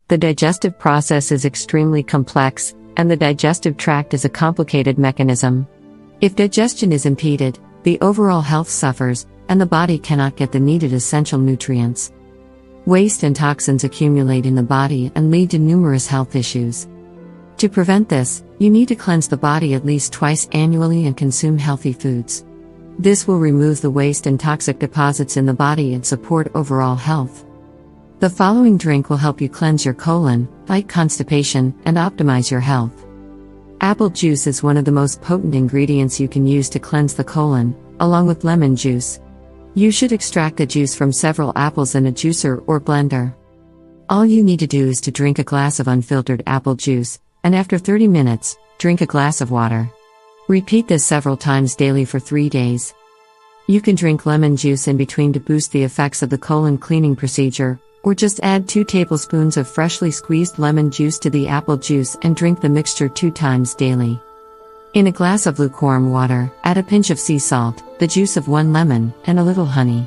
The digestive process is extremely complex, and the digestive tract is a complicated mechanism. If digestion is impeded, the overall health suffers, and the body cannot get the needed essential nutrients. Waste and toxins accumulate in the body and lead to numerous health issues. To prevent this, you need to cleanse the body at least twice annually and consume healthy foods. This will remove the waste and toxic deposits in the body and support overall health. The following drink will help you cleanse your colon, fight constipation, and optimize your health. Apple juice is one of the most potent ingredients you can use to cleanse the colon, along with lemon juice. You should extract the juice from several apples in a juicer or blender. All you need to do is to drink a glass of unfiltered apple juice, and after 30 minutes, drink a glass of water. Repeat this several times daily for 3 days. You can drink lemon juice in between to boost the effects of the colon cleaning procedure, or just add 2 tablespoons of freshly squeezed lemon juice to the apple juice and drink the mixture 2 times daily. In a glass of lukewarm water, add a pinch of sea salt, the juice of 1 lemon, and a little honey.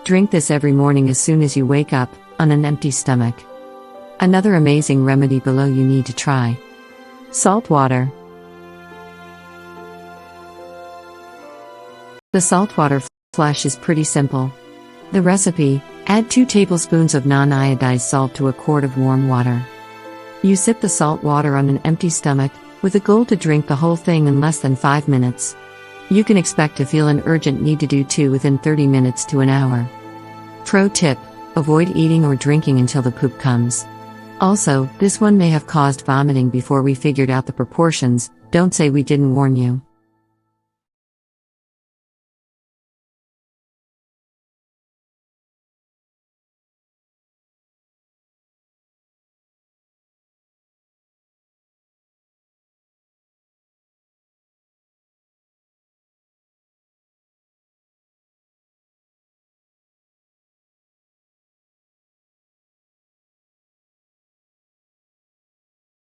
Drink this every morning as soon as you wake up, on an empty stomach. Another amazing remedy below you need to try. Salt water. The saltwater flush is pretty simple. The recipe: add 2 tablespoons of non-iodized salt to a quart of warm water. You sip the salt water on an empty stomach, with a goal to drink the whole thing in less than 5 minutes. You can expect to feel an urgent need to do too within 30 minutes to an hour. Pro tip: avoid eating or drinking until the poop comes. Also, this one may have caused vomiting before we figured out the proportions. Don't say we didn't warn you.